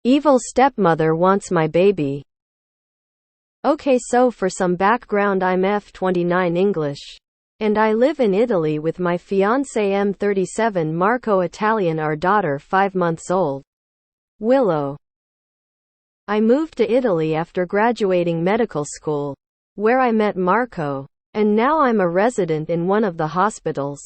Evil stepmother wants my baby. Okay, so for some background, I'm F29 English. And I live in Italy with my fiancé M37 Marco Italian, our daughter 5 months old, Willow. I moved to Italy after graduating medical school, where I met Marco. And now I'm a resident in one of the hospitals.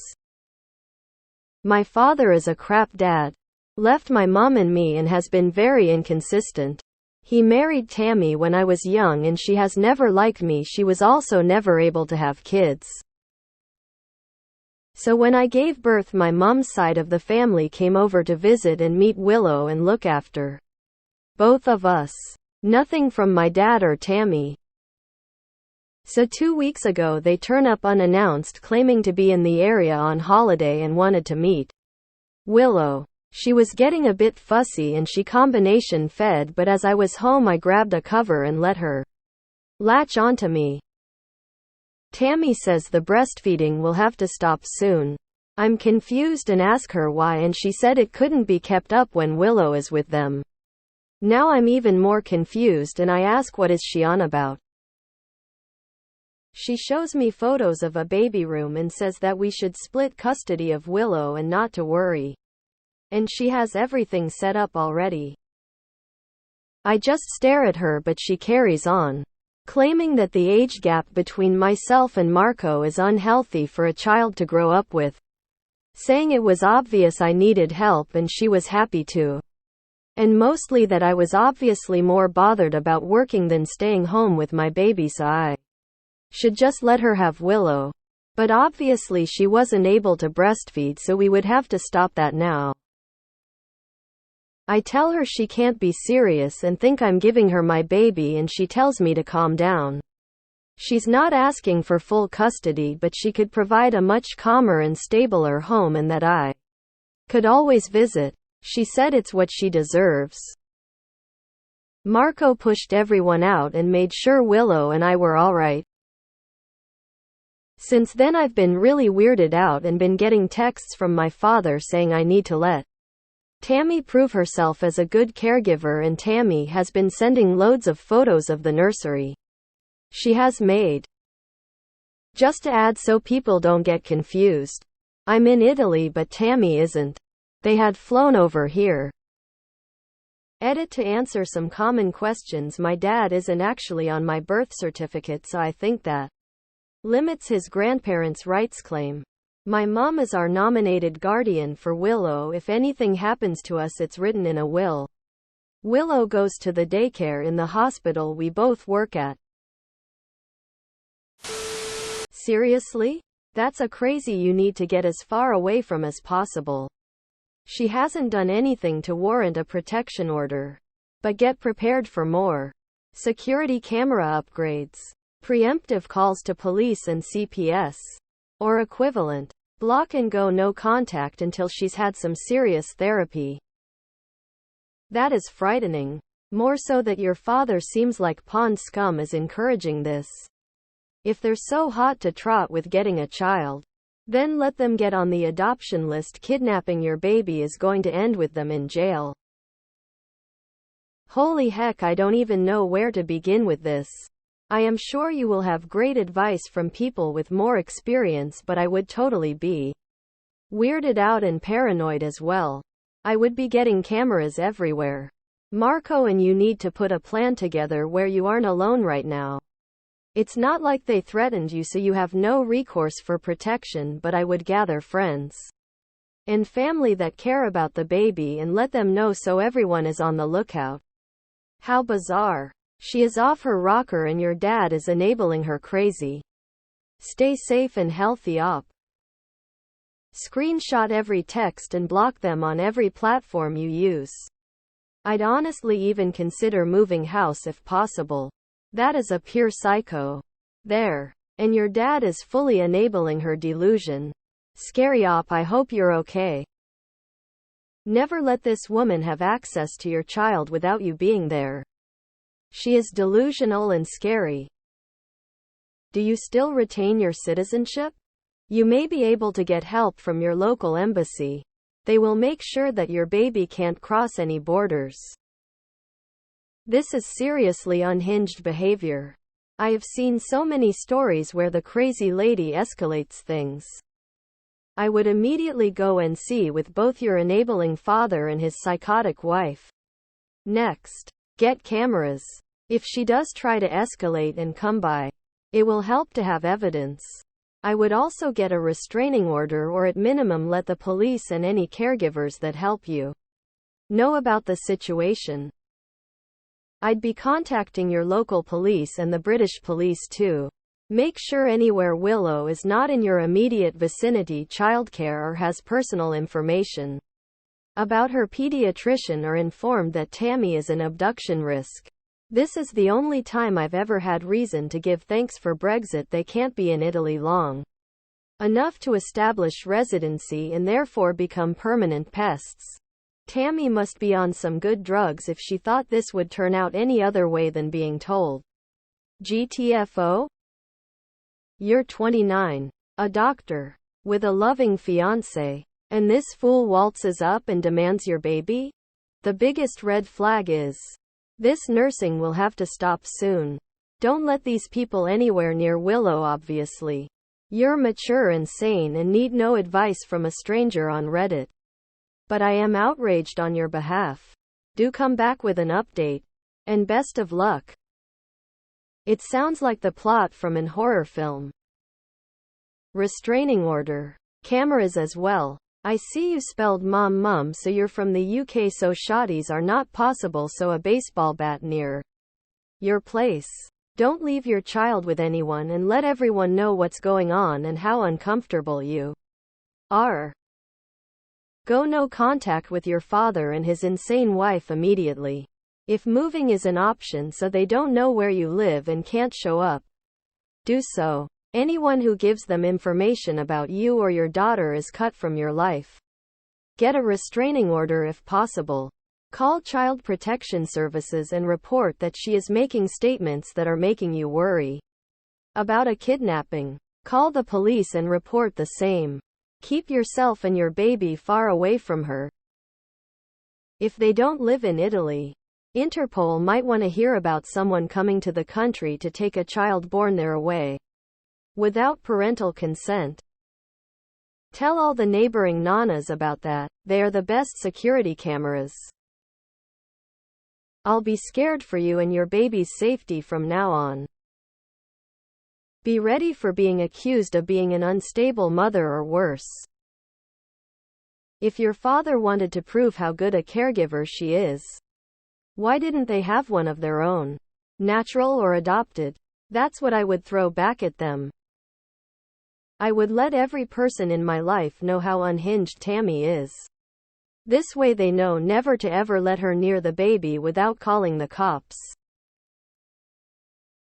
My father is a crap dad. Left my mom and me and has been very inconsistent. He married Tammy when I was young and she has never liked me. She was also never able to have kids. So when I gave birth, my mom's side of the family came over to visit and meet Willow and look after both of us. Nothing from my dad or Tammy. So 2 weeks ago they turn up unannounced, claiming to be in the area on holiday and wanted to meet Willow. She was getting a bit fussy and she combination fed, but as I was home I grabbed a cover and let her latch onto me. Tammy says the breastfeeding will have to stop soon. I'm confused and ask her why, and she said it couldn't be kept up when Willow is with them. Now I'm even more confused and I ask what is she on about. She shows me photos of a baby room and says that we should split custody of Willow and not to worry. And she has everything set up already. I just stare at her, but she carries on, claiming that the age gap between myself and Marco is unhealthy for a child to grow up with, saying it was obvious I needed help and she was happy to. And mostly that I was obviously more bothered about working than staying home with my baby, so I should just let her have Willow. But obviously she wasn't able to breastfeed, so we would have to stop that now. I tell her she can't be serious and think I'm giving her my baby, and she tells me to calm down. She's not asking for full custody, but she could provide a much calmer and stabler home and that I could always visit. She said it's what she deserves. Marco pushed everyone out and made sure Willow and I were alright. Since then I've been really weirded out and been getting texts from my father saying I need to let Tammy prove herself as a good caregiver, and Tammy has been sending loads of photos of the nursery she has made. Just to add so people don't get confused, I'm in Italy but Tammy isn't. They had flown over here. Edit: to answer some common questions, my dad isn't actually on my birth certificate, so I think that limits his grandparents' rights claim. My mom is our nominated guardian for Willow. If anything happens to us, it's written in a will. Willow goes to the daycare in the hospital we both work at. Seriously? That's a crazy. You need to get as far away from as possible. She hasn't done anything to warrant a protection order. But get prepared for more security camera upgrades, preemptive calls to police and CPS, or equivalent. Block and go, no contact until she's had some serious therapy. That is frightening. More so that your father seems like pond scum is encouraging this. If they're so hot to trot with getting a child, then let them get on the adoption list. Kidnapping your baby is going to end with them in jail. Holy heck, I don't even know where to begin with this. I am sure you will have great advice from people with more experience, but I would totally be weirded out and paranoid as well. I would be getting cameras everywhere. Marco, and you need to put a plan together where you aren't alone right now. It's not like they threatened you, so you have no recourse for protection, but I would gather friends and family that care about the baby and let them know so everyone is on the lookout. How bizarre. She is off her rocker and your dad is enabling her crazy. Stay safe and healthy op. Screenshot every text and block them on every platform you use. I'd honestly even consider moving house if possible. That is a pure psycho. There. And your dad is fully enabling her delusion. Scary op. I hope you're okay. Never let this woman have access to your child without you being there. She is delusional and scary. Do you still retain your citizenship? You may be able to get help from your local embassy. They will make sure that your baby can't cross any borders. This is seriously unhinged behavior. I have seen so many stories where the crazy lady escalates things. I would immediately go and see with both your enabling father and his psychotic wife. Next, get cameras. If she does try to escalate and come by, it will help to have evidence. I would also get a restraining order, or at minimum let the police and any caregivers that help you know about the situation. I'd be contacting your local police and the British police too. Make sure anywhere Willow is not in your immediate vicinity childcare or has personal information about her pediatrician or informed that Tammy is an abduction risk. This is the only time I've ever had reason to give thanks for Brexit. They can't be in Italy long enough to establish residency and therefore become permanent pests. Tammy must be on some good drugs if she thought this would turn out any other way than being told. GTFO? You're 29, a doctor, with a loving fiancé, and this fool waltzes up and demands your baby? The biggest red flag is, this nursing will have to stop soon. Don't let these people anywhere near Willow. Obviously, you're mature and sane and need no advice from a stranger on Reddit. But I am outraged on your behalf. Do come back with an update. And best of luck. It sounds like the plot from an horror film. Restraining order. Cameras as well. I see you spelled mum, so you're from the UK, so shotties are not possible, so a baseball bat near your place. Don't leave your child with anyone and let everyone know what's going on and how uncomfortable you are. Go no contact with your father and his insane wife immediately. If moving is an option so they don't know where you live and can't show up, do so. Anyone who gives them information about you or your daughter is cut from your life. Get a restraining order if possible. Call Child Protection Services and report that she is making statements that are making you worry about a kidnapping. Call the police and report the same. Keep yourself and your baby far away from her. If they don't live in Italy, Interpol might want to hear about someone coming to the country to take a child born there away without parental consent. Tell all the neighboring nanas about that. They are the best security cameras. I'll be scared for you and your baby's safety from now on. Be ready for being accused of being an unstable mother or worse. If your father wanted to prove how good a caregiver she is, why didn't they have one of their own? Natural or adopted? That's what I would throw back at them. I would let every person in my life know how unhinged Tammy is. This way they know never to ever let her near the baby without calling the cops.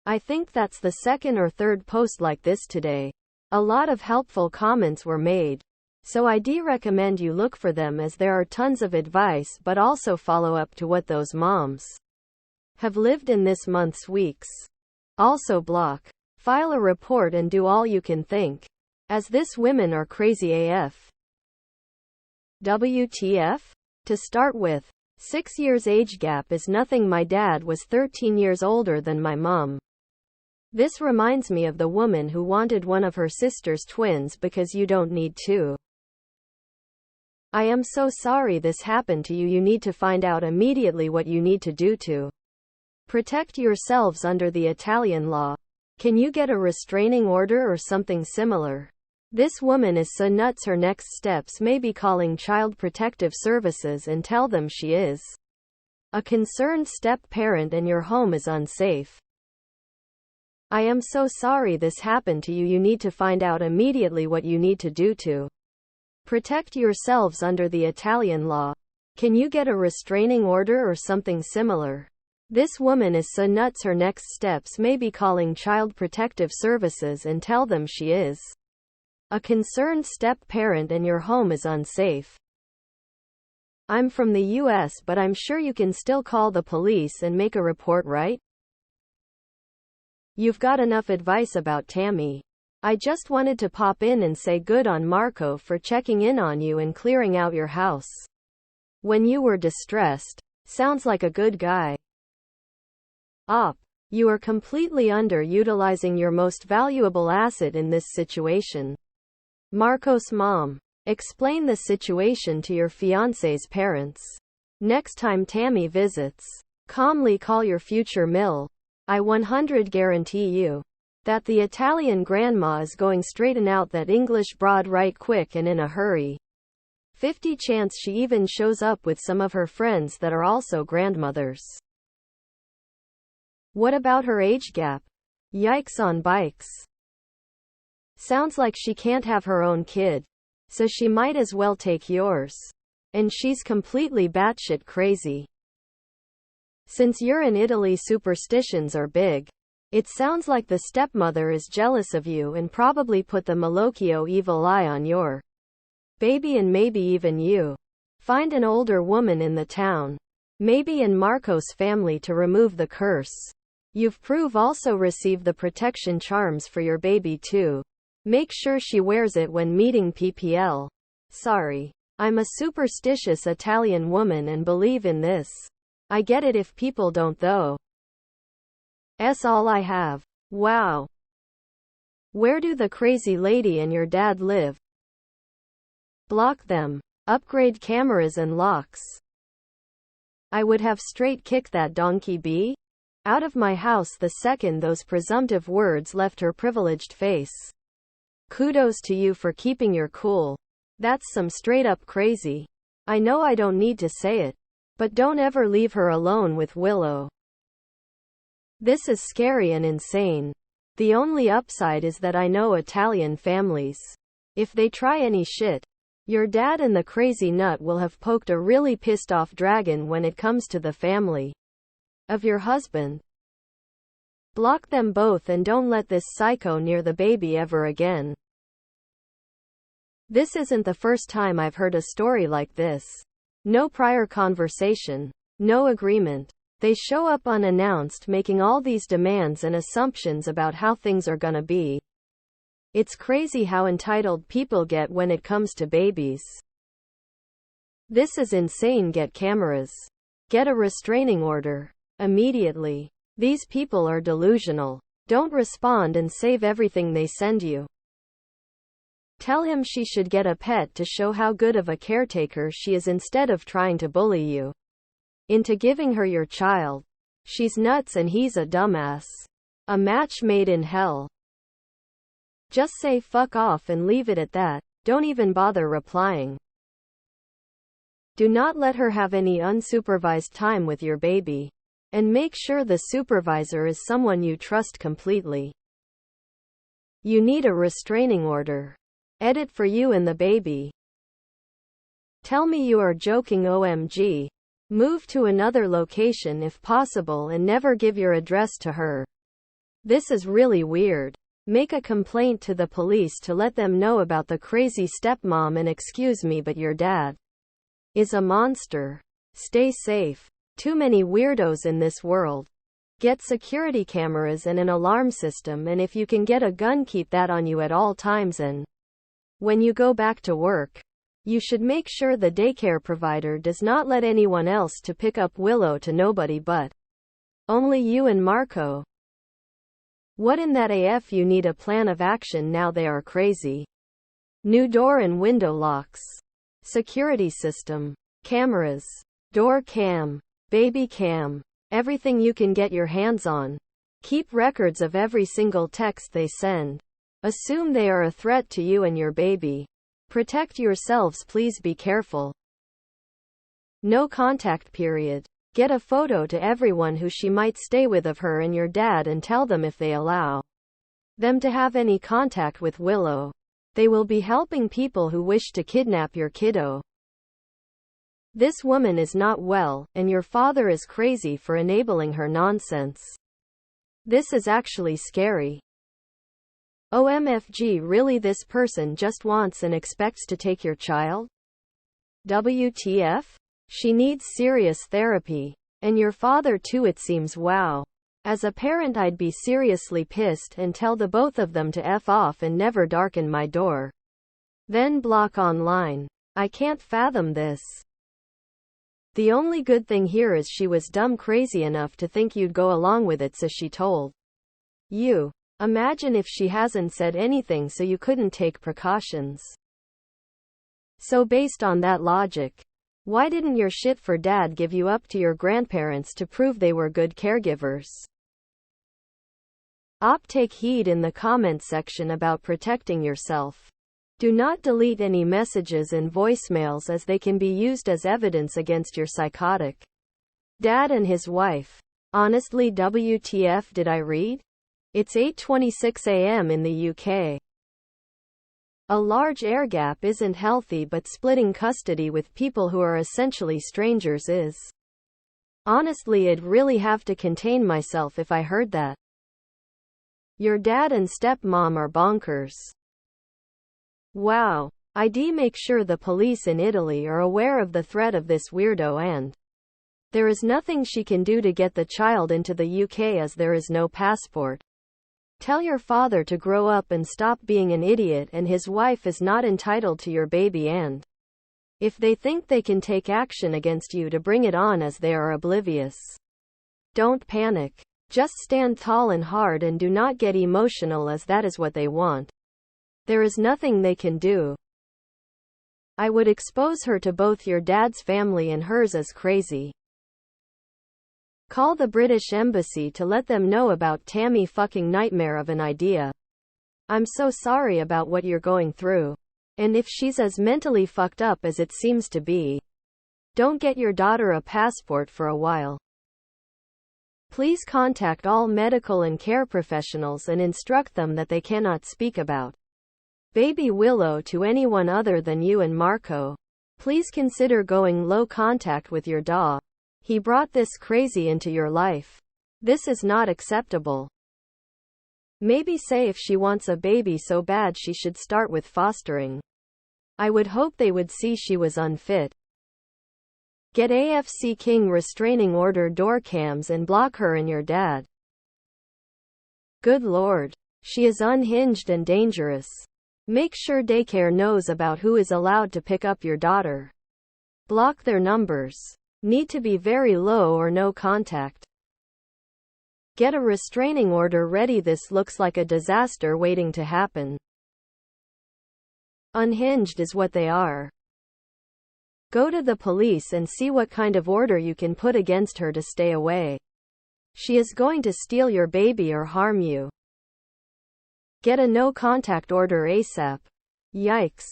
I think that's the second or third post like this today. A lot of helpful comments were made, so I do recommend you look for them, as there are tons of advice, but also follow up to what those moms have lived in this month's weeks. Also block, file a report and do all you can think, as this women are crazy AF. WTF? To start with, 6 years age gap is nothing. My dad was 13 years older than my mom. This reminds me of the woman who wanted one of her sister's twins because you don't need two. I am so sorry this happened to you. You need to find out immediately what you need to do to protect yourselves under the Italian law. Can you get a restraining order or something similar? This woman is so nuts. Her next steps may be calling Child Protective Services and tell them she is a concerned step-parent and your home is unsafe. I am so sorry this happened to you. You need to find out immediately what you need to do to protect yourselves under the Italian law. Can you get a restraining order or something similar? This woman is so nuts. Her next steps may be calling Child Protective Services and tell them she is a concerned step-parent and your home is unsafe. I'm from the US, but I'm sure you can still call the police and make a report, right? You've got enough advice about Tammy. I just wanted to pop in and say good on Marco for checking in on you and clearing out your house when you were distressed. Sounds like a good guy. Op. You are completely underutilizing your most valuable asset in this situation. Marcos' mom. Explain the situation to your fiancé's parents. Next time Tammy visits, calmly call your future mill. I 100 guarantee you that the Italian grandma is going straighten out that English broad right quick and in a hurry. 50 chance she even shows up with some of her friends that are also grandmothers. What about her age gap? Yikes on bikes. Sounds like she can't have her own kid, so she might as well take yours. And she's completely batshit crazy. Since you're in Italy, superstitions are big. It sounds like the stepmother is jealous of you and probably put the Malocchio evil eye on your baby and maybe even you. Find an older woman in the town, maybe in Marcos' family, to remove the curse. You've also receive the protection charms for your baby too. Make sure she wears it when meeting PPL. Sorry. I'm a superstitious Italian woman and believe in this. I get it if people don't though. That's all I have. Wow. Where do the crazy lady and your dad live? Block them. Upgrade cameras and locks. I would have straight kicked that donkey bee out of my house the second those presumptive words left her privileged face. Kudos to you for keeping your cool. That's some straight up crazy. I know I don't need to say it, but don't ever leave her alone with Willow. This is scary and insane. The only upside is that I know Italian families. If they try any shit, your dad and the crazy nut will have poked a really pissed off dragon when it comes to the family of your husband. Block them both and don't let this psycho near the baby ever again. This isn't the first time I've heard a story like this. No prior conversation, no agreement. They show up unannounced, making all these demands and assumptions about how things are gonna be. It's crazy how entitled people get when it comes to babies. This is insane. Get cameras. Get a restraining order. Immediately. These people are delusional. Don't respond and save everything they send you. Tell him she should get a pet to show how good of a caretaker she is instead of trying to bully you into giving her your child. She's nuts and he's a dumbass. A match made in hell. Just say fuck off and leave it at that. Don't even bother replying. Do not let her have any unsupervised time with your baby. And make sure the supervisor is someone you trust completely. You need a restraining order. Edit for you and the baby. Tell me you are joking. OMG. Move to another location if possible and never give your address to her. This is really weird. Make a complaint to the police to let them know about the crazy stepmom, and excuse me, but your dad is a monster. Stay safe. Too many weirdos in this world. Get security cameras and an alarm system, and if you can get a gun, keep that on you at all times, and when you go back to work, you should make sure the daycare provider does not let anyone else to pick up Willow, to nobody but only you and Marco. What in that AF? You need a plan of action now. They are crazy. New door and window locks. Security system. Cameras. Door cam. Baby cam. Everything you can get your hands on. Keep records of every single text they send. Assume they are a threat to you and your baby. Protect yourselves. Please be careful. No contact period. Get a photo to everyone who she might stay with of her and your dad, and tell them if they allow them to have any contact with Willow, they will be helping people who wish to kidnap your kiddo. This woman is not well, and your father is crazy for enabling her nonsense. This is actually scary. OMFG, really? This person just wants and expects to take your child? WTF? She needs serious therapy. And your father too, it seems. Wow. As a parent, I'd be seriously pissed and tell the both of them to F off and never darken my door. Then block online. I can't fathom this. The only good thing here is she was dumb crazy enough to think you'd go along with it, so she told you. Imagine if she hasn't said anything so you couldn't take precautions. So based on that logic, why didn't your shit for dad give you up to your grandparents to prove they were good caregivers? Take heed in the comment section about protecting yourself. Do not delete any messages and voicemails, as they can be used as evidence against your psychotic dad and his wife. Honestly, WTF did I read? It's 8:26 a.m. in the UK. A large air gap isn't healthy, but splitting custody with people who are essentially strangers is. Honestly, I'd really have to contain myself if I heard that. Your dad and stepmom are bonkers. Wow. Make sure the police in Italy are aware of the threat of this weirdo, and there is nothing she can do to get the child into the UK as there is no passport. Tell your father to grow up and stop being an idiot, and his wife is not entitled to your baby, and if they think they can take action against you, to bring it on, as they are oblivious. Don't panic. Just stand tall and hard and do not get emotional, as that is what they want. There is nothing they can do. I would expose her to both your dad's family and hers as crazy. Call the British Embassy to let them know about Tammy fucking nightmare of an idea. I'm so sorry about what you're going through. And if she's as mentally fucked up as it seems to be, don't get your daughter a passport for a while. Please contact all medical and care professionals and instruct them that they cannot speak about baby Willow to anyone other than you and Marco. Please consider going low contact with your dog. He brought this crazy into your life. This is not acceptable. Maybe say if she wants a baby so bad she should start with fostering. I would hope they would see she was unfit. Get AFC King restraining order door cams and block her and your dad. Good lord. She is unhinged and dangerous. Make sure daycare knows about who is allowed to pick up your daughter. Block their numbers. Need to be very low or no contact. Get a restraining order ready. This looks like a disaster waiting to happen. Unhinged is what they are. Go to the police and see what kind of order you can put against her to stay away. She is going to steal your baby or harm you. Get a no contact order ASAP. Yikes.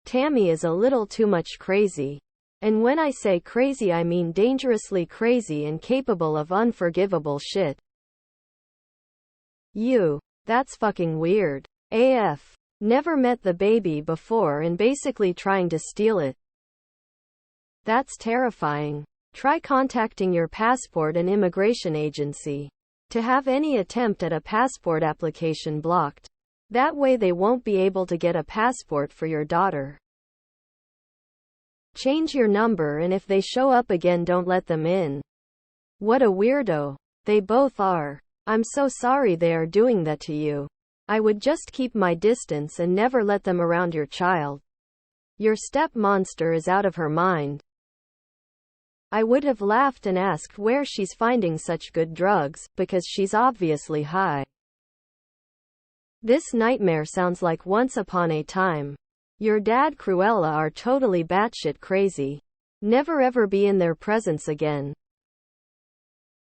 Tammy is a little too much crazy. And when I say crazy, I mean dangerously crazy and capable of unforgivable shit. That's fucking weird. AF. Never met the baby before and basically trying to steal it. That's terrifying. Try contacting your passport and immigration agency to have any attempt at a passport application blocked. That way they won't be able to get a passport for your daughter. Change your number, and if they show up again, don't let them in. What a weirdo. They both are. I'm so sorry they are doing that to you. I would just keep my distance and never let them around your child. Your step monster is out of her mind. I would have laughed and asked where she's finding such good drugs, because she's obviously high. This nightmare sounds like Once Upon a Time. Your dad Cruella are totally batshit crazy. Never ever be in their presence again.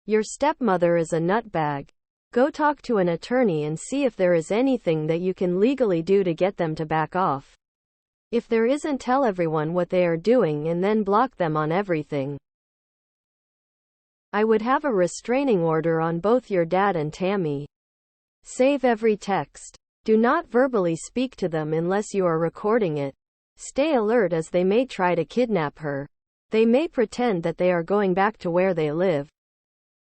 Your stepmother is a nutbag. Go talk to an attorney and see if there is anything that you can legally do to get them to back off. If there isn't, tell everyone what they are doing and then block them on everything. I would have a restraining order on both your dad and Tammy. Save every text. Do not verbally speak to them unless you are recording it. Stay alert, as they may try to kidnap her. They may pretend that they are going back to where they live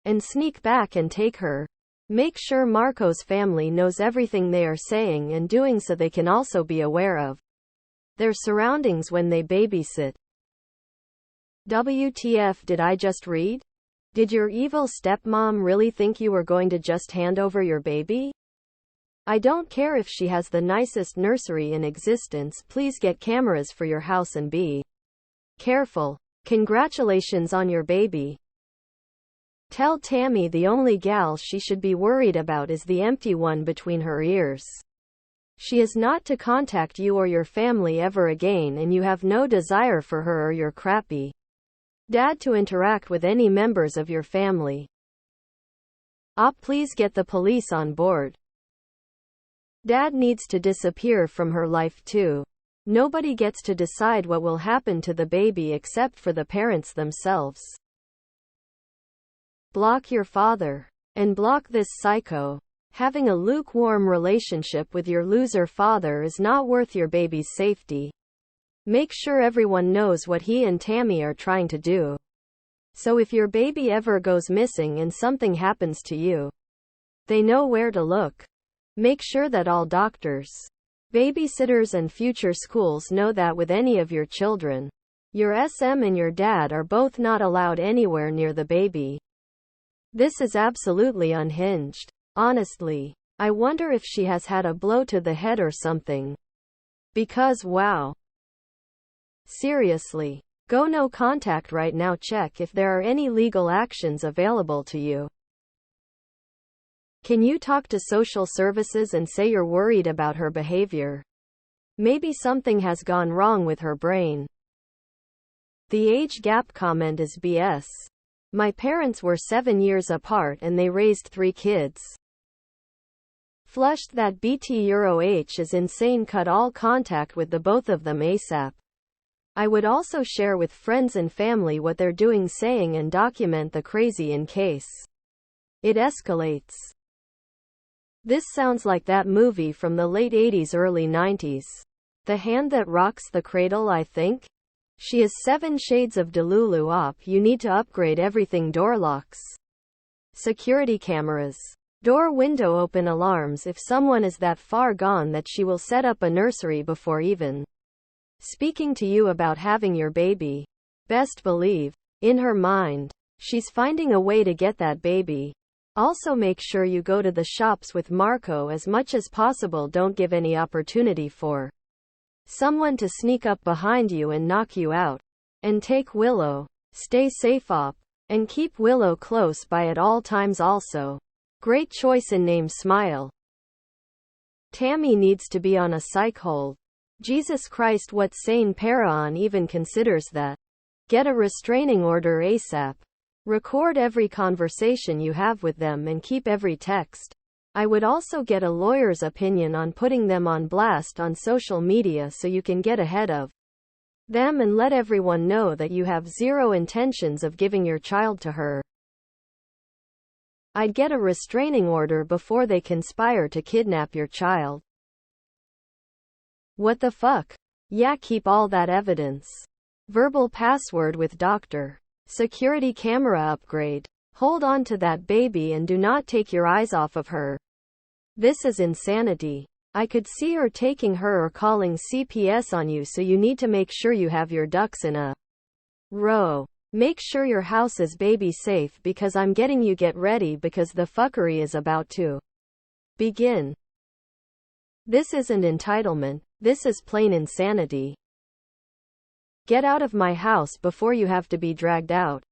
and sneak back and take her. Make sure Marco's family knows everything they are saying and doing, so they can also be aware of their surroundings when they babysit. WTF did I just read? Did your evil stepmom really think you were going to just hand over your baby? I don't care if she has the nicest nursery in existence. Please get cameras for your house and be careful. Congratulations on your baby. Tell Tammy the only gal she should be worried about is the empty one between her ears. She is not to contact you or your family ever again, and you have no desire for her or your crappy dad to interact with any members of your family. Please get the police on board. Dad needs to disappear from her life too. Nobody gets to decide what will happen to the baby except for the parents themselves. Block your father. And block this psycho. Having a lukewarm relationship with your loser father is not worth your baby's safety. Make sure everyone knows what he and Tammy are trying to do. So if your baby ever goes missing and something happens to you, they know where to look. Make sure that all doctors, babysitters and future schools know that with any of your children, your SM and your dad are both not allowed anywhere near the baby. This is absolutely unhinged. Honestly, I wonder if she has had a blow to the head or something. Because wow. Seriously. Go no contact right now. Check if there are any legal actions available to you. Can you talk to social services and say you're worried about her behavior? Maybe something has gone wrong with her brain. The age gap comment is BS. My parents were 7 years apart and they raised 3 kids. Flushed that BT Euro H is insane. Cut all contact with the both of them ASAP. I would also share with friends and family what they're doing, saying, and document the crazy in case it escalates. This sounds like that movie from the late 80s, early 90s. The Hand That Rocks the Cradle, I think? She is 7 shades of Delulu. You need to upgrade everything. Door locks, security cameras, door window open alarms. If someone is that far gone that she will set up a nursery before even speaking to you about having your baby. Best believe, in her mind, she's finding a way to get that baby. Also make sure you go to the shops with Marco as much as possible. Don't give any opportunity for someone to sneak up behind you and knock you out. And take Willow. Stay safe and keep Willow close by at all times also. Great choice in name. Smile. Tammy needs to be on a psych hold. Jesus Christ, what sane paraon even considers that? Get a restraining order ASAP. Record every conversation you have with them and keep every text. I would also get a lawyer's opinion on putting them on blast on social media so you can get ahead of them and let everyone know that you have zero intentions of giving your child to her. I'd get a restraining order before they conspire to kidnap your child. What the fuck? Yeah, keep all that evidence. Verbal password with doctor. Security camera upgrade. Hold on to that baby and do not take your eyes off of her. This is insanity. I could see her taking her or calling CPS on you, so you need to make sure you have your ducks in a row. Make sure your house is baby safe, because I'm getting you. Get ready, because the fuckery is about to begin. This isn't entitlement. This is plain insanity. Get out of my house before you have to be dragged out.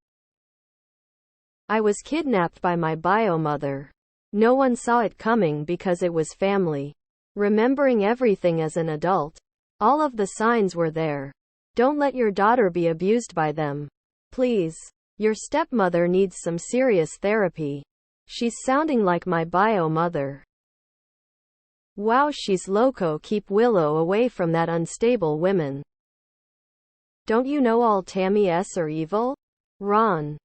I was kidnapped by my bio mother. No one saw it coming because it was family. Remembering everything as an adult. All of the signs were there. Don't let your daughter be abused by them. Please. Your stepmother needs some serious therapy. She's sounding like my bio mother. Wow, she's loco. Keep Willow away from that unstable woman. Don't you know all Tammys are evil? Ron.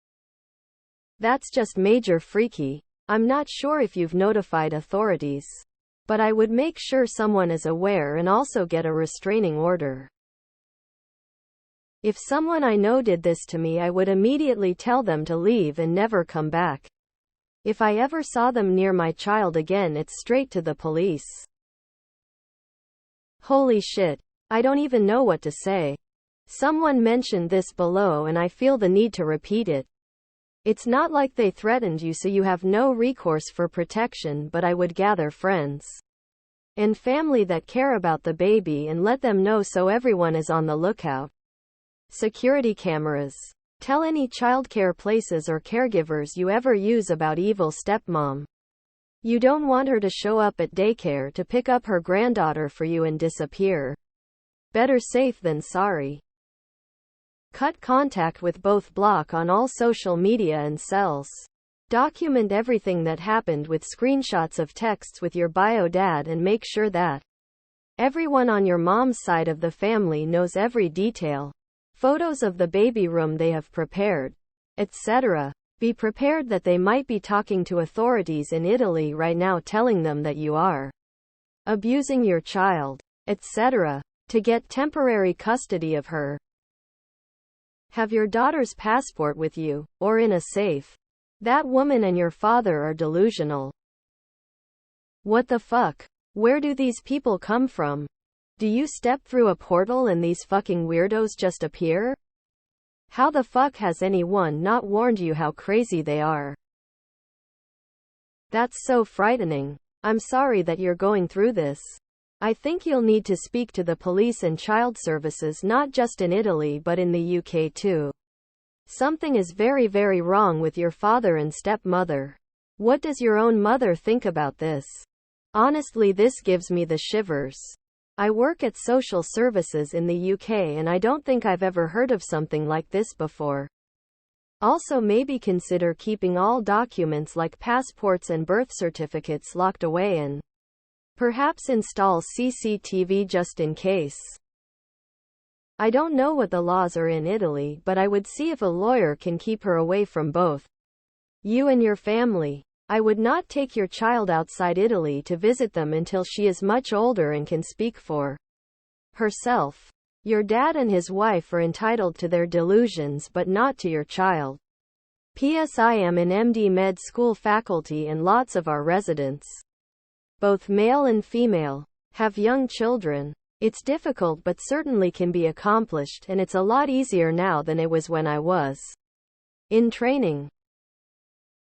That's just major freaky. I'm not sure if you've notified authorities, but I would make sure someone is aware and also get a restraining order. If someone I know did this to me, I would immediately tell them to leave and never come back. If I ever saw them near my child again, it's straight to the police. Holy shit. I don't even know what to say. Someone mentioned this below and I feel the need to repeat it. It's not like they threatened you, so you have no recourse for protection, but I would gather friends and family that care about the baby and let them know so everyone is on the lookout. Security cameras. Tell any childcare places or caregivers you ever use about evil stepmom. You don't want her to show up at daycare to pick up her granddaughter for you and disappear. Better safe than sorry. Cut contact with both. Block on all social media and cells. Document everything that happened with screenshots of texts with your bio dad and make sure that everyone on your mom's side of the family knows every detail. Photos of the baby room they have prepared, etc. Be prepared that they might be talking to authorities in Italy right now telling them that you are abusing your child, etc. to get temporary custody of her. Have your daughter's passport with you, or in a safe. That woman and your father are delusional. What the fuck? Where do these people come from? Do you step through a portal and these fucking weirdos just appear? How the fuck has anyone not warned you how crazy they are? That's so frightening. I'm sorry that you're going through this. I think you'll need to speak to the police and child services not just in Italy but in the UK too. Something is very, very wrong with your father and stepmother. What does your own mother think about this? Honestly, this gives me the shivers. I work at social services in the UK and I don't think I've ever heard of something like this before. Also, maybe consider keeping all documents like passports and birth certificates locked away and perhaps install CCTV just in case. I don't know what the laws are in Italy, but I would see if a lawyer can keep her away from both you and your family. I would not take your child outside Italy to visit them until she is much older and can speak for herself. Your dad and his wife are entitled to their delusions but not to your child. P.S. I am in MD Med School faculty and lots of our residents, both male and female, have young children. It's difficult but certainly can be accomplished, and it's a lot easier now than it was when I was in training.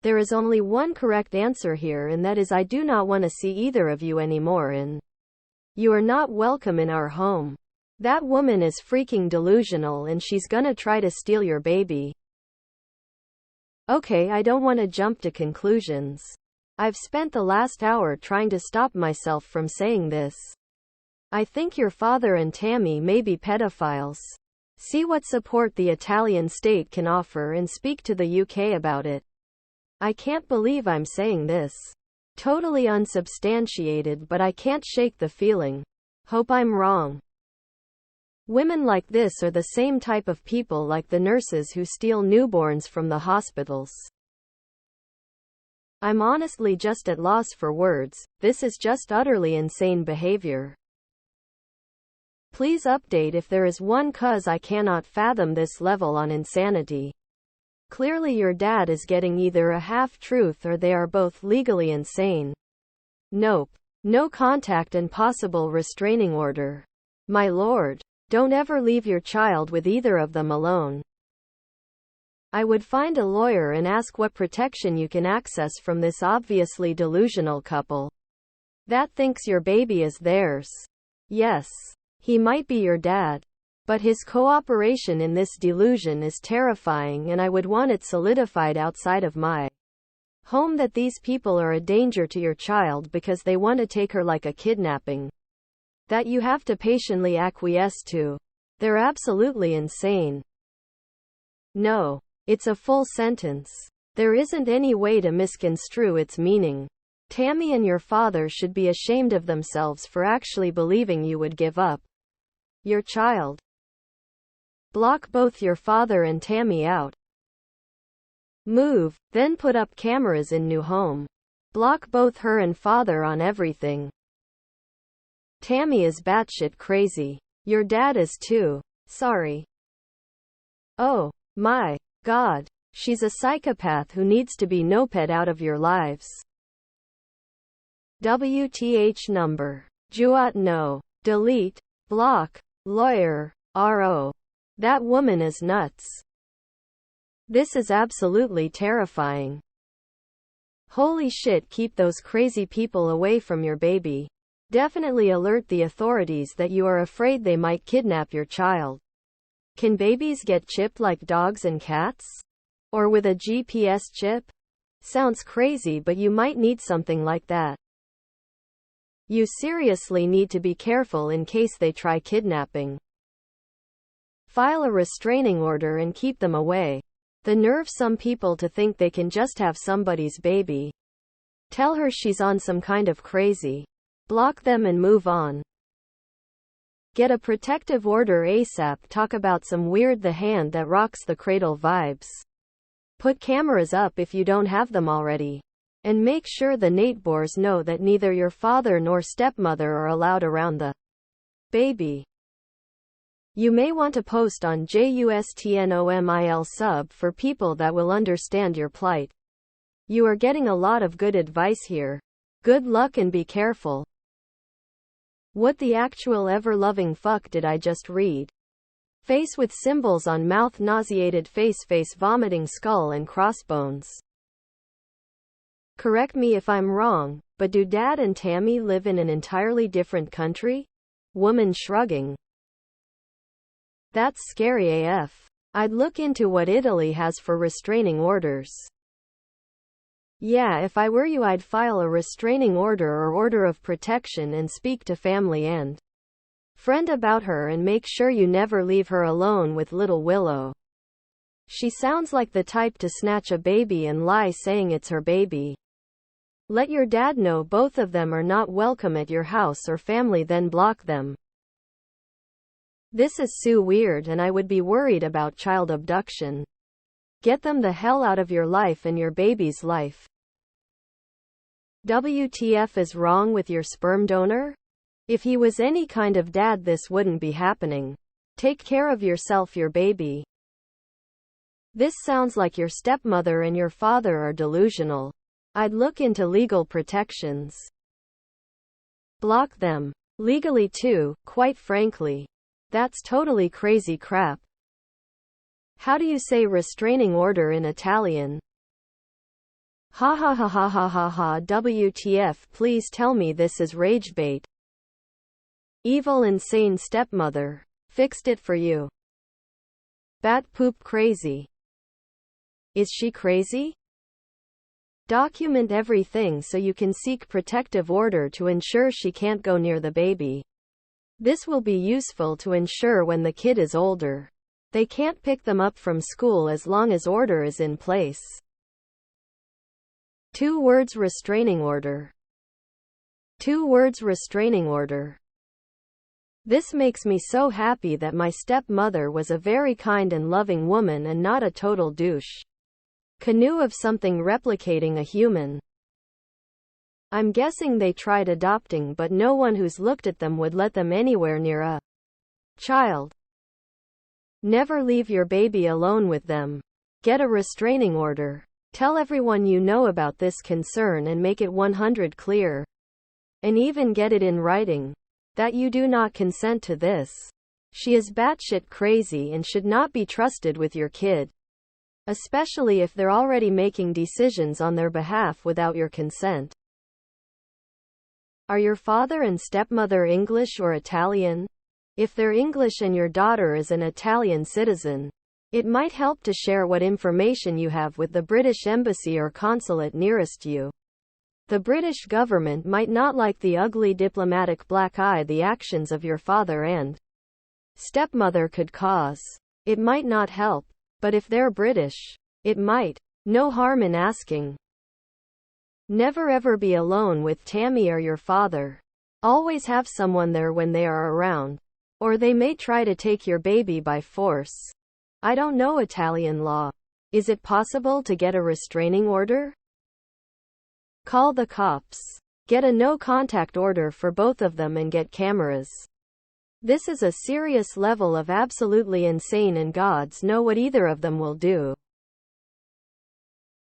There is only one correct answer here, and that is I do not want to see either of you anymore, and you are not welcome in our home. That woman is freaking delusional and she's gonna try to steal your baby. Okay, I don't want to jump to conclusions. I've spent the last hour trying to stop myself from saying this. I think your father and Tammy may be pedophiles. See what support the Italian state can offer and speak to the UK about it. I can't believe I'm saying this. Totally unsubstantiated, but I can't shake the feeling. Hope I'm wrong. Women like this are the same type of people like the nurses who steal newborns from the hospitals. I'm honestly just at loss for words. This is just utterly insane behavior. Please update if there is one, cause I cannot fathom this level on insanity. Clearly your dad is getting either a half-truth or they are both legally insane. Nope. No contact and possible restraining order. My lord. Don't ever leave your child with either of them alone. I would find a lawyer and ask what protection you can access from this obviously delusional couple that thinks your baby is theirs. Yes, he might be your dad, but his cooperation in this delusion is terrifying, and I would want it solidified outside of my home that these people are a danger to your child because they want to take her like a kidnapping that you have to patiently acquiesce to. They're absolutely insane. No. It's a full sentence. There isn't any way to misconstrue its meaning. Tammy and your father should be ashamed of themselves for actually believing you would give up your child. Block both your father and Tammy out. Move, then put up cameras in new home. Block both her and father on everything. Tammy is batshit crazy. Your dad is too. Sorry. Oh my God. She's a psychopath who needs to be noped out of your lives. WTH number. Juat no. Delete. Block. Lawyer. RO. That woman is nuts. This is absolutely terrifying. Holy shit, keep those crazy people away from your baby. Definitely alert the authorities that you are afraid they might kidnap your child. Can babies get chipped like dogs and cats? Or with a GPS chip? Sounds crazy, but you might need something like that. You seriously need to be careful in case they try kidnapping. File a restraining order and keep them away. The nerve some people to think they can just have somebody's baby. Tell her she's on some kind of crazy. Block them and move on. Get a protective order ASAP. Talk about some weird the hand that rocks the cradle vibes. Put cameras up if you don't have them already. And make sure the neighbors know that neither your father nor stepmother are allowed around the baby. You may want to post on JUSTNOMIL sub for people that will understand your plight. You are getting a lot of good advice here. Good luck and be careful. What the actual ever-loving fuck did I just read? Face with symbols on mouth, nauseated face vomiting, skull and crossbones. Correct me if I'm wrong, but do Dad and Tammy live in an entirely different country? Woman shrugging. That's scary AF. I'd look into what Italy has for restraining orders. Yeah, if I were you, I'd file a restraining order or order of protection and speak to family and friend about her and make sure you never leave her alone with little Willow. She sounds like the type to snatch a baby and lie saying it's her baby. Let your dad know both of them are not welcome at your house or family, then block them. This is so weird, and I would be worried about child abduction. Get them the hell out of your life and your baby's life. WTF is wrong with your sperm donor? If he was any kind of dad, this wouldn't be happening. Take care of yourself, your baby. This sounds like your stepmother and your father are delusional. I'd look into legal protections. Block them. Legally too, quite frankly. That's totally crazy crap. How do you say restraining order in Italian? Ha ha ha ha ha ha ha. WTF, please tell me this is rage bait. Evil insane stepmother. Fixed it for you. Bat poop crazy. Is she crazy? Document everything so you can seek protective order to ensure she can't go near the baby. This will be useful to ensure when the kid is older, they can't pick them up from school as long as order is in place. 2 words restraining order. 2 words restraining order. This makes me so happy that my stepmother was a very kind and loving woman and not a total douche. Canoe of something replicating a human. I'm guessing they tried adopting, but no one who's looked at them would let them anywhere near a child. Never leave your baby alone with them. Get a restraining order. Tell everyone you know about this concern and make it 100 clear. And even get it in writing. That you do not consent to this. She is batshit crazy and should not be trusted with your kid. Especially if they're already making decisions on their behalf without your consent. Are your father and stepmother English or Italian? If they're English and your daughter is an Italian citizen, it might help to share what information you have with the British Embassy or consulate nearest you. The British government might not like the ugly diplomatic black eye the actions of your father and stepmother could cause. It might not help, but if they're British, it might. No harm in asking. Never ever be alone with Tammy or your father. Always have someone there when they are around. Or they may try to take your baby by force. I don't know Italian law. Is it possible to get a restraining order? Call the cops. Get a no-contact order for both of them and get cameras. This is a serious level of absolutely insane, and gods know what either of them will do.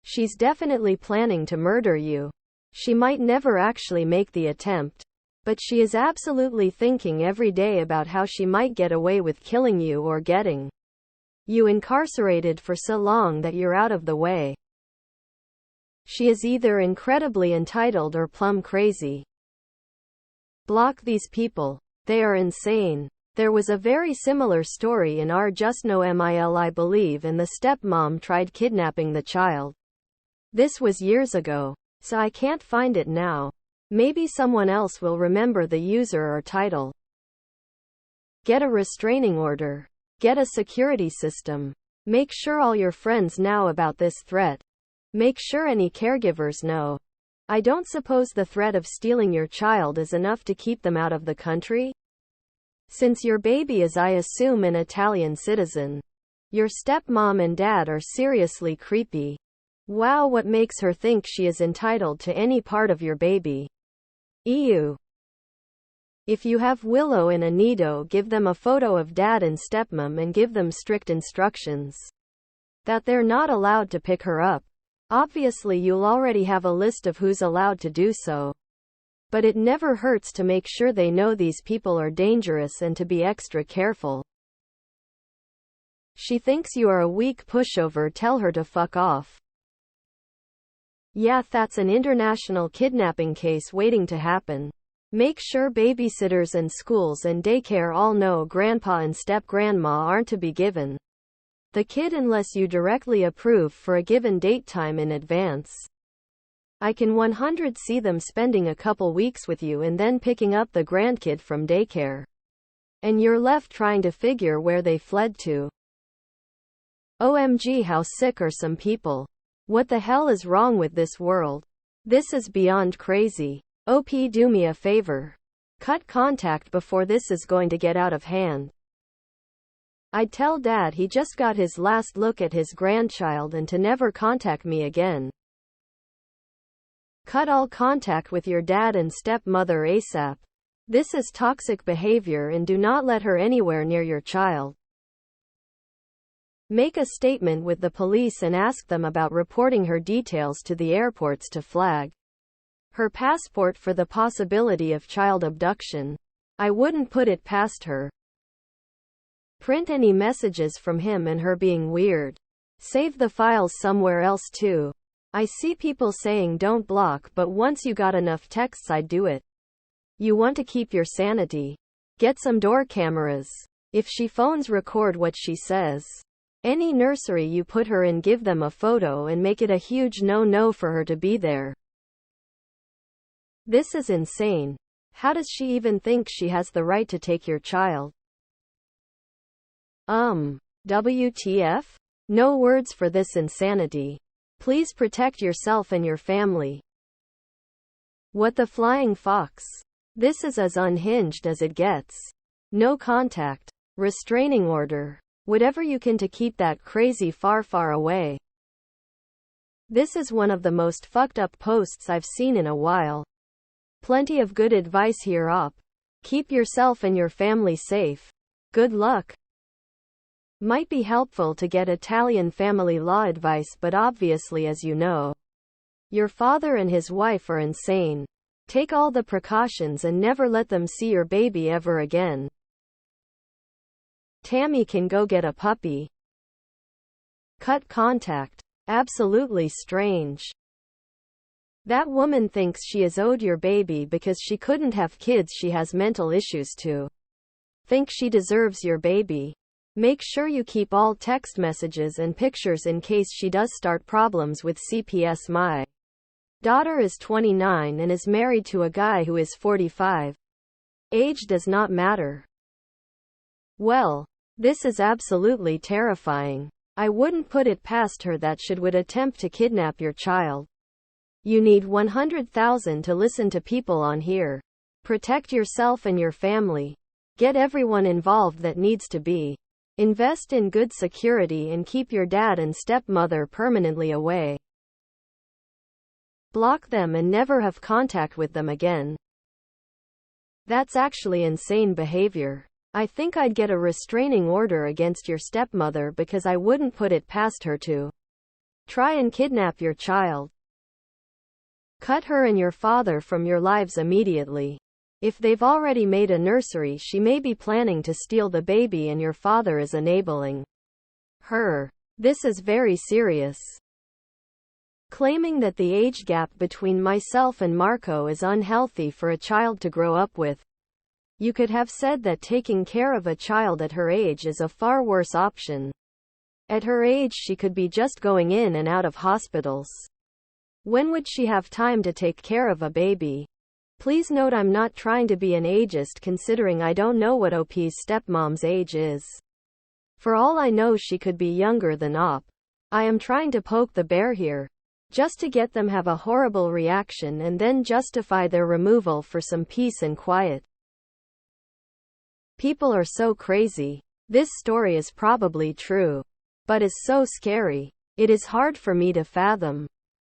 She's definitely planning to murder you. She might never actually make the attempt, but she is absolutely thinking every day about how she might get away with killing you or getting you incarcerated for so long that you're out of the way. She is either incredibly entitled or plumb crazy. Block these people. They are insane. There was a very similar story in our Just No Mil I believe, and the stepmom tried kidnapping the child. This was years ago, so I can't find it now. Maybe someone else will remember the user or title. Get a restraining order. Get a security system. Make sure all your friends know about this threat. Make sure any caregivers know. I don't suppose the threat of stealing your child is enough to keep them out of the country? Since your baby is, I assume, an Italian citizen. Your stepmom and dad are seriously creepy. Wow, what makes her think she is entitled to any part of your baby? Ew. If you have Willow in a nido, give them a photo of dad and stepmom and give them strict instructions that they're not allowed to pick her up. Obviously you'll already have a list of who's allowed to do so. But it never hurts to make sure they know these people are dangerous and to be extra careful. She thinks you are a weak pushover, tell her to fuck off. Yeah, that's an international kidnapping case waiting to happen. Make sure babysitters and schools and daycare all know grandpa and step-grandma aren't to be given the kid unless you directly approve for a given date time in advance. I can 100% see them spending a couple weeks with you and then picking up the grandkid from daycare. And you're left trying to figure where they fled to. OMG, how sick are some people? What the hell is wrong with this world? This is beyond crazy. OP, do me a favor. Cut contact before this is going to get out of hand. I'd tell dad he just got his last look at his grandchild and to never contact me again. Cut all contact with your dad and stepmother ASAP. This is toxic behavior and do not let her anywhere near your child. Make a statement with the police and ask them about reporting her details to the airports to flag her passport for the possibility of child abduction. I wouldn't put it past her. Print any messages from him and her being weird. Save the files somewhere else too. I see people saying don't block, but once you got enough texts I'd do it. You want to keep your sanity. Get some door cameras. If she phones, record what she says. Any nursery you put her in, give them a photo and make it a huge no-no for her to be there. This is insane. How does she even think she has the right to take your child? WTF? No words for this insanity. Please protect yourself and your family. What the flying fox? This is as unhinged as it gets. No contact. Restraining order. Whatever you can to keep that crazy far, far away. This is one of the most fucked up posts I've seen in a while. Plenty of good advice here op. Keep yourself and your family safe. Good luck. Might be helpful to get Italian family law advice, but obviously, as you know, your father and his wife are insane. Take all the precautions and never let them see your baby ever again. Tammy can go get a puppy. Cut contact. Absolutely strange. That woman thinks she is owed your baby because she couldn't have kids she has mental issues to. Think she deserves your baby. Make sure you keep all text messages and pictures in case she does start problems with CPS. My daughter is 29 and is married to a guy who is 45. Age does not matter. Well, this is absolutely terrifying. I wouldn't put it past her that she would attempt to kidnap your child. You need 100,000 to listen to people on here. Protect yourself and your family. Get everyone involved that needs to be. Invest in good security and keep your dad and stepmother permanently away. Block them and never have contact with them again. That's actually insane behavior. I think I'd get a restraining order against your stepmother because I wouldn't put it past her to try and kidnap your child. Cut her and your father from your lives immediately. If they've already made a nursery, she may be planning to steal the baby and your father is enabling her. This is very serious. Claiming that the age gap between myself and Marco is unhealthy for a child to grow up with. You could have said that taking care of a child at her age is a far worse option. At her age, she could be just going in and out of hospitals. When would she have time to take care of a baby? Please note I'm not trying to be an ageist, considering I don't know what OP's stepmom's age is. For all I know, she could be younger than OP. I am trying to poke the bear here, just to get them have a horrible reaction and then justify their removal for some peace and quiet. People are so crazy. This story is probably true, but is so scary. It is hard for me to fathom.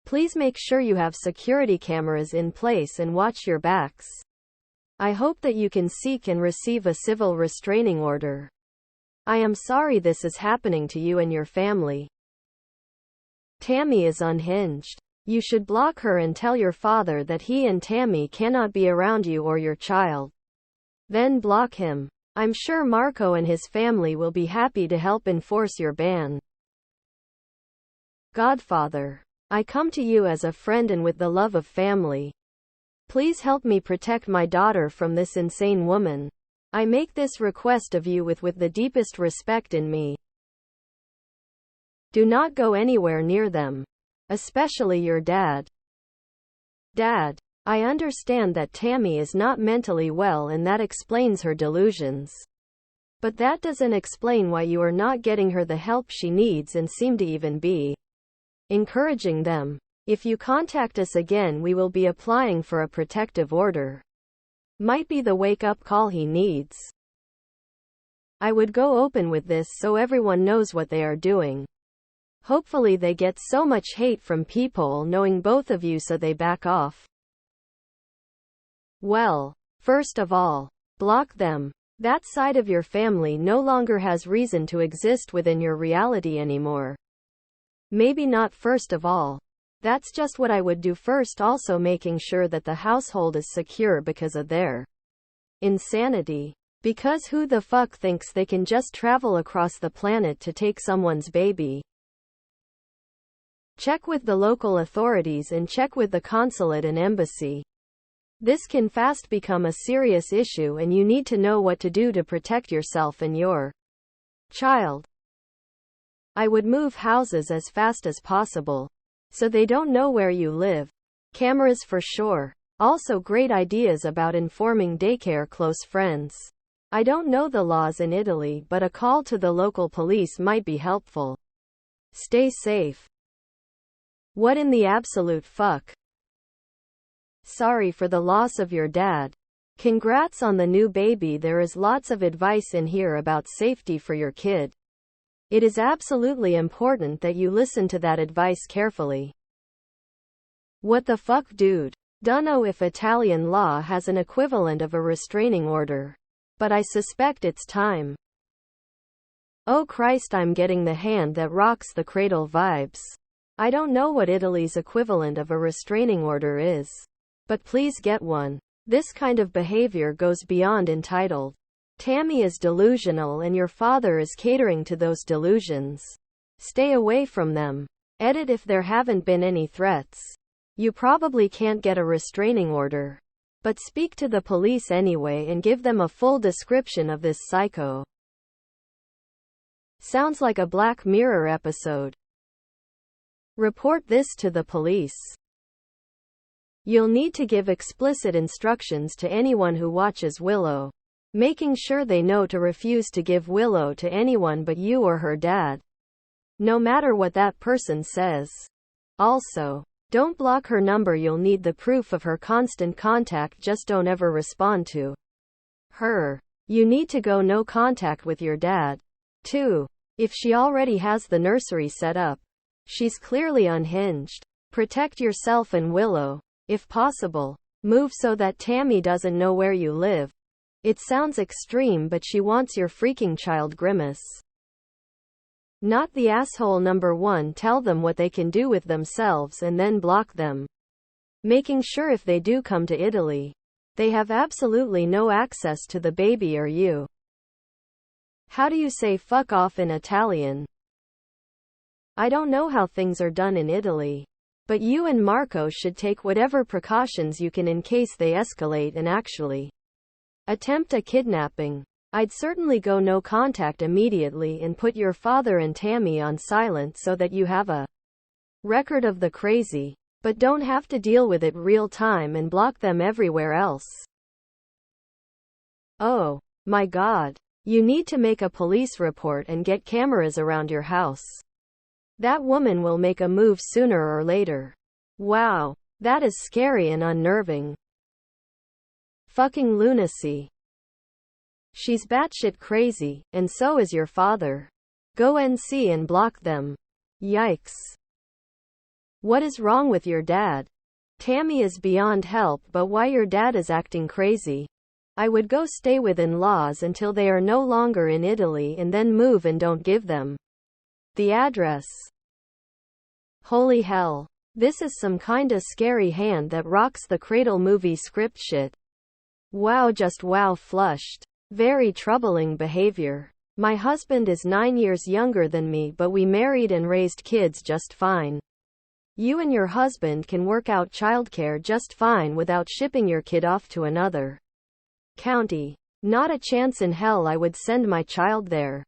Please make sure you have security cameras in place and watch your backs. I hope that you can seek and receive a civil restraining order. I am sorry this is happening to you and your family. Tammy is unhinged. You should block her and tell your father that he and Tammy cannot be around you or your child. Then block him. I'm sure Marco and his family will be happy to help enforce your ban. Godfather, I come to you as a friend and with the love of family. Please help me protect my daughter from this insane woman. I make this request of you with the deepest respect in me. Do not go anywhere near them. Especially your dad. Dad, I understand that Tammy is not mentally well and that explains her delusions. But that doesn't explain why you are not getting her the help she needs and seem to even be encouraging them. If you contact us again, we will be applying for a protective order. Might be the wake-up call he needs. I would go open with this so everyone knows what they are doing. Hopefully they get so much hate from people knowing both of you so they back off. Well, first of all, block them. That side of your family no longer has reason to exist within your reality anymore. Maybe not first of all. That's just what I would do first, also making sure that the household is secure because of their insanity. Because who the fuck thinks they can just travel across the planet to take someone's baby? Check with the local authorities and check with the consulate and embassy. This can fast become a serious issue and you need to know what to do to protect yourself and your child. I would move houses as fast as possible, so they don't know where you live. Cameras for sure. Also great ideas about informing daycare close friends. I don't know the laws in Italy, but a call to the local police might be helpful. Stay safe. What in the absolute fuck? Sorry for the loss of your dad. Congrats on the new baby. There is lots of advice in here about safety for your kid. It is absolutely important that you listen to that advice carefully. What the fuck, dude? Dunno if Italian law has an equivalent of a restraining order, but I suspect it's time. Oh Christ, I'm getting the hand that rocks the cradle vibes. I don't know what Italy's equivalent of a restraining order is, but please get one. This kind of behavior goes beyond entitled. Tammy is delusional and your father is catering to those delusions. Stay away from them. Edit if there haven't been any threats. You probably can't get a restraining order, but speak to the police anyway and give them a full description of this psycho. Sounds like a Black Mirror episode. Report this to the police. You'll need to give explicit instructions to anyone who watches Willow, making sure they know to refuse to give Willow to anyone but you or her dad, no matter what that person says. Also, don't block her number. You'll need the proof of her constant contact. Just don't ever respond to her. You need to go no contact with your dad. 2. If she already has the nursery set up, she's clearly unhinged. Protect yourself and Willow. If possible, move so that Tammy doesn't know where you live. It sounds extreme, but she wants your freaking child. Grimace. Not the asshole. Number 1, tell them what they can do with themselves and then block them. Making sure if they do come to Italy, they have absolutely no access to the baby or you. How do you say fuck off in Italian? I don't know how things are done in Italy, but you and Marco should take whatever precautions you can in case they escalate and actually Attempt a kidnapping. I'd certainly go no contact immediately and put your father and Tammy on silent so that you have a record of the crazy, but don't have to deal with it real time and block them everywhere else. Oh my God. You need to make a police report and get cameras around your house. That woman will make a move sooner or later. Wow. That is scary and unnerving. Fucking lunacy. She's batshit crazy, and so is your father. Go NC and block them. Yikes. What is wrong with your dad? Tammy is beyond help, but why your dad is acting crazy? I would go stay with in-laws until they are no longer in Italy and then move and don't give them the address. Holy hell. This is some kinda scary hand that rocks the cradle movie script shit. Wow, just wow, flushed. Very troubling behavior. My husband is 9 years younger than me, but we married and raised kids just fine. You and your husband can work out childcare just fine without shipping your kid off to another county. Not a chance in hell I would send my child there.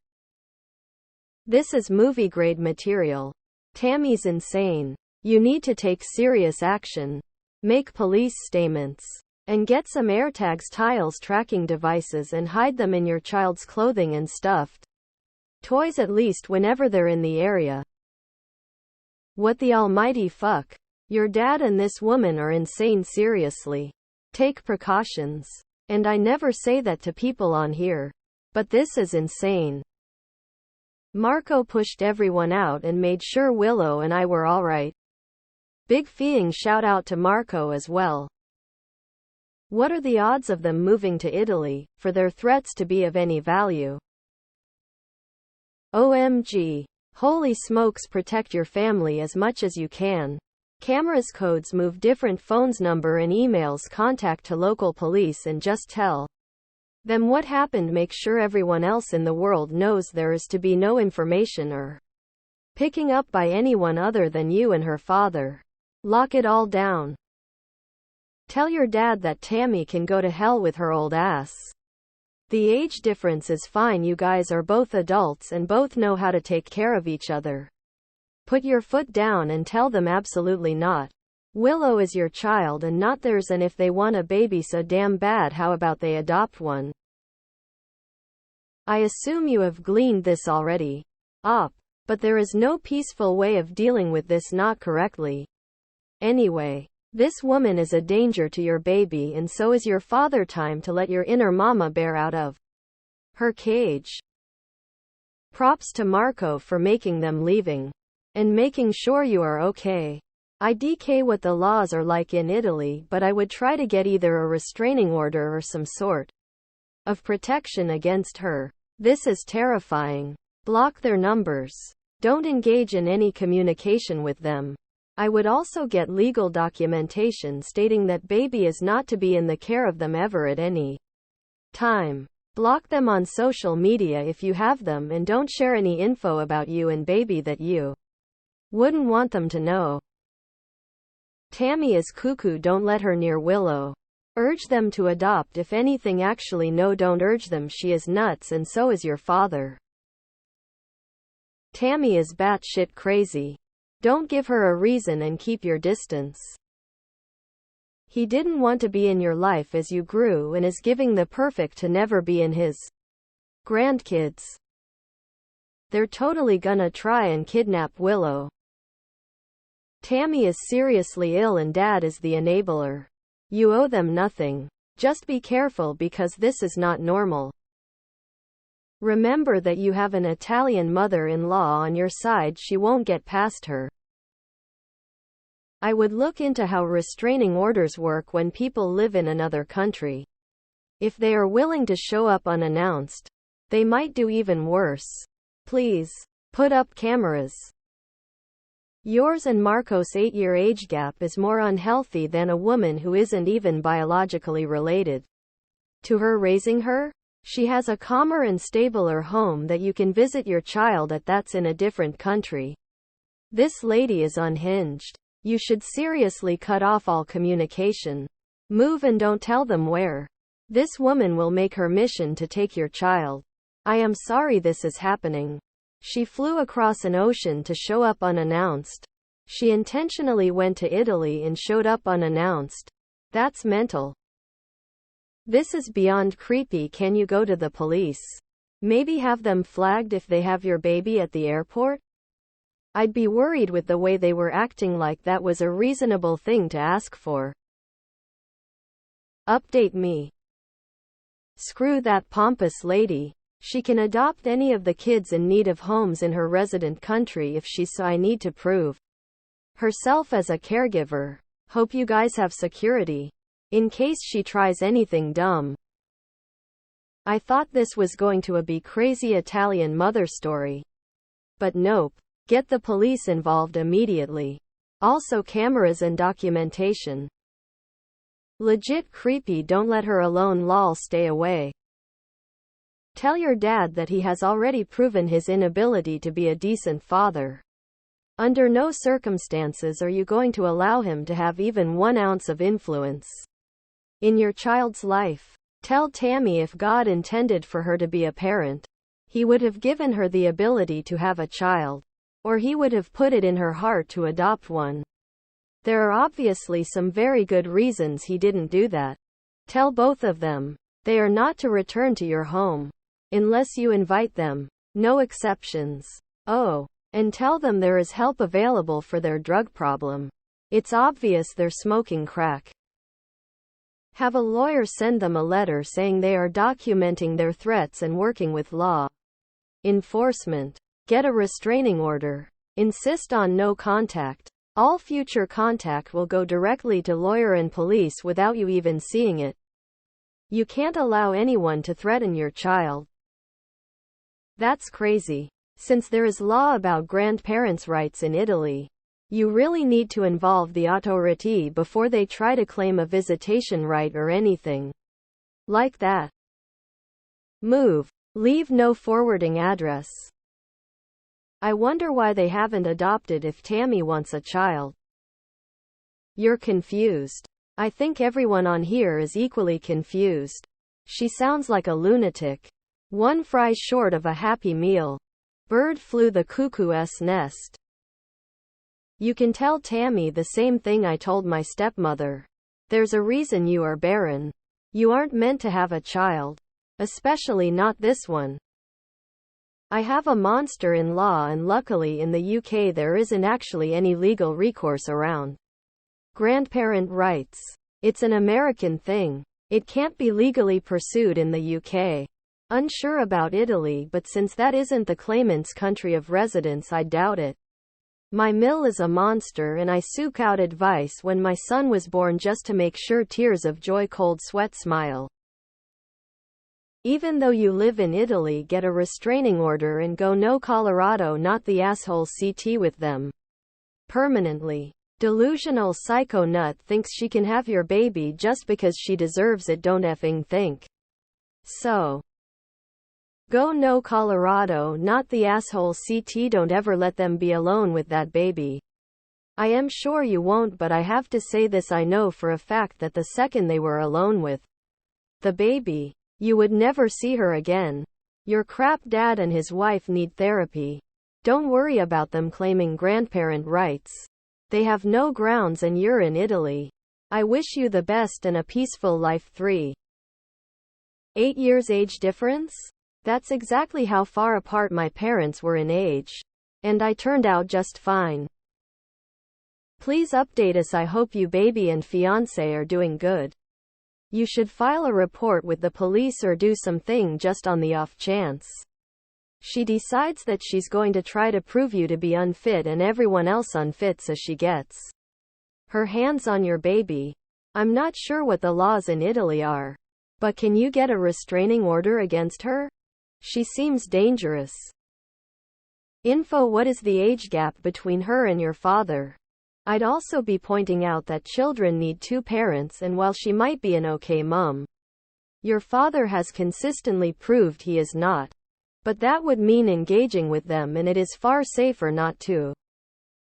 This is movie grade material. Tammy's insane. You need to take serious action. Make police statements. And get some AirTags tiles tracking devices and hide them in your child's clothing and stuffed toys at least whenever they're in the area. What the almighty fuck? Your dad and this woman are insane, seriously. Take precautions. And I never say that to people on here. But this is insane. Marco pushed everyone out and made sure Willow and I were alright. Big feeing shout out to Marco as well. What are the odds of them moving to Italy, for their threats to be of any value? OMG. Holy smokes, protect your family as much as you can. Cameras codes move different phones number and emails contact to local police and just tell them what happened. Make sure everyone else in the world knows there is to be no information or picking up by anyone other than you and her father. Lock it all down. Tell your dad that Tammy can go to hell with her old ass. The age difference is fine, you guys are both adults and both know how to take care of each other. Put your foot down and tell them absolutely not. Willow is your child and not theirs, and if they want a baby so damn bad, how about they adopt one? I assume you have gleaned this already. But there is no peaceful way of dealing with this not correctly. Anyway, this woman is a danger to your baby and so is your father. Time to let your inner mama bear out of her cage. Props to Marco for making them leaving. And making sure you are okay. I DK what the laws are like in Italy, but I would try to get either a restraining order or some sort of protection against her. This is terrifying. Block their numbers. Don't engage in any communication with them. I would also get legal documentation stating that baby is not to be in the care of them ever at any time. Block them on social media if you have them, and don't share any info about you and baby that you wouldn't want them to know. Tammy is cuckoo, don't let her near Willow. Urge them to adopt if anything. Actually no, don't urge them, she is nuts and so is your father. Tammy is batshit crazy. Don't give her a reason and keep your distance. He didn't want to be in your life as you grew and is giving the perfect to never be in his grandkids. They're totally gonna try and kidnap Willow. Tammy is seriously ill and dad is the enabler. You owe them nothing. Just be careful because this is not normal. Remember that you have an Italian mother-in-law on your side, she won't get past her. I would look into how restraining orders work when people live in another country. If they are willing to show up unannounced, they might do even worse. Please, put up cameras. Yours and Marco's 8-year age gap is more unhealthy than a woman who isn't even biologically related to her raising her. She has a calmer and stabler home that you can visit your child at, that's in a different country. This lady is unhinged. You should seriously cut off all communication. Move and don't tell them where. This woman will make her mission to take your child. I am sorry this is happening. She flew across an ocean to show up unannounced. She intentionally went to Italy and showed up unannounced. That's mental. This is beyond creepy. Can you go to the police? Maybe have them flagged if they have your baby at the airport? I'd be worried with the way they were acting, like that was a reasonable thing to ask for. Update me. Screw that pompous lady. She can adopt any of the kids in need of homes in her resident country if she's so. I need to prove herself as a caregiver. Hope you guys have security in case she tries anything dumb. I thought this was going to be crazy Italian mother story. But nope. Get the police involved immediately. Also cameras and documentation. Legit creepy. Don't let her alone. Lol. Stay away. Tell your dad that he has already proven his inability to be a decent father. Under no circumstances are you going to allow him to have even 1 ounce of influence in your child's life. Tell Tammy if God intended for her to be a parent, he would have given her the ability to have a child, or he would have put it in her heart to adopt one. There are obviously some very good reasons he didn't do that. Tell both of them they are not to return to your home unless you invite them. No exceptions. Oh, and tell them there is help available for their drug problem. It's obvious they're smoking crack. Have a lawyer send them a letter saying they are documenting their threats and working with law enforcement. Get a restraining order. Insist on no contact. All future contact will go directly to lawyer and police without you even seeing it. You can't allow anyone to threaten your child. That's crazy. Since there is law about grandparents' rights in Italy, you really need to involve the autority before they try to claim a visitation right or anything like that. Move. Leave no forwarding address. I wonder why they haven't adopted if Tammy wants a child. You're confused. I think everyone on here is equally confused. She sounds like a lunatic. 1 fry short of a happy meal. Bird flew the cuckoo's nest. You can tell Tammy the same thing I told my stepmother. There's a reason you are barren. You aren't meant to have a child. Especially not this one. I have a monster-in-law, and luckily in the UK there isn't actually any legal recourse around grandparent rights. It's an American thing. It can't be legally pursued in the UK. Unsure about Italy, but since that isn't the claimant's country of residence, I doubt it. My mill is a monster, and I sought out advice when my son was born just to make sure. Tears of joy, cold sweat, smile. Even though you live in Italy, get a restraining order and go no Colorado, not the asshole CT with them. Permanently. Delusional psycho nut thinks she can have your baby just because she deserves it. Don't effing think so. Go no Colorado, not the asshole CT. Don't ever let them be alone with that baby. I am sure you won't, but I have to say this. I know for a fact that the second they were alone with the baby, you would never see her again. Your crap dad and his wife need therapy. Don't worry about them claiming grandparent rights. They have no grounds, and you're in Italy. I wish you the best and a peaceful life. 3. 8 years age difference? That's exactly how far apart my parents were in age. And I turned out just fine. Please update us. I hope you baby and fiancé are doing good. You should file a report with the police or do something just on the off chance she decides that she's going to try to prove you to be unfit and everyone else unfit, so she gets her hands on your baby. I'm not sure what the laws in Italy are, but can you get a restraining order against her? She seems dangerous. Info: what is the age gap between her and your father? I'd also be pointing out that children need 2 parents, and while she might be an okay mom, your father has consistently proved he is not. But that would mean engaging with them, and it is far safer not to.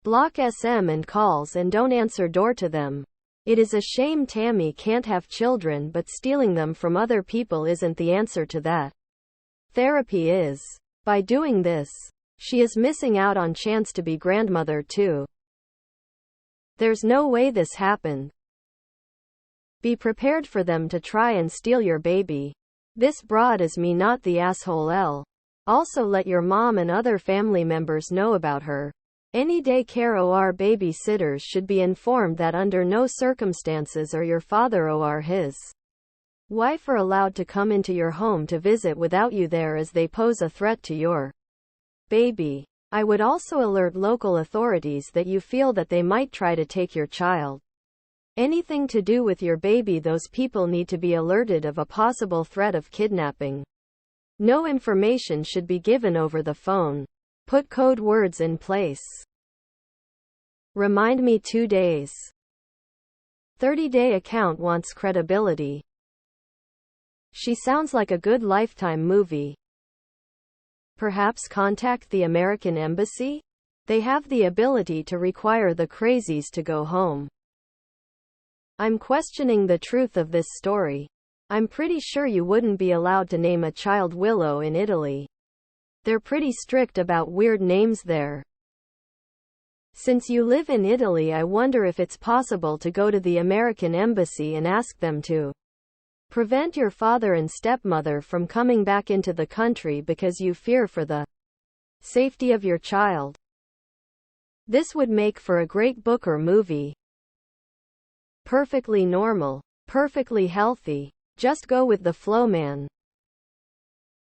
Block SM and calls and don't answer door to them. It is a shame Tammy can't have children, but stealing them from other people isn't the answer to that. Therapy is. By doing this, she is missing out on chance to be grandmother too. There's no way this happened. Be prepared for them to try and steal your baby. This broad is me, not the asshole L. Also let your mom and other family members know about her. Any daycare or babysitters should be informed that under no circumstances are your father or his wife are allowed to come into your home to visit without you there, as they pose a threat to your baby. I would also alert local authorities that you feel that they might try to take your child. Anything to do with your baby, those people need to be alerted of a possible threat of kidnapping. No information should be given over the phone. Put code words in place. Remind me 2 days. 30-day account wants credibility. She sounds like a good Lifetime movie. Perhaps contact the American Embassy? They have the ability to require the crazies to go home. I'm questioning the truth of this story. I'm pretty sure you wouldn't be allowed to name a child Willow in Italy. They're pretty strict about weird names there. Since you live in Italy, I wonder if it's possible to go to the American Embassy and ask them to prevent your father and stepmother from coming back into the country because you fear for the safety of your child. This would make for a great book or movie. Perfectly normal. Perfectly healthy. Just go with the flow, man.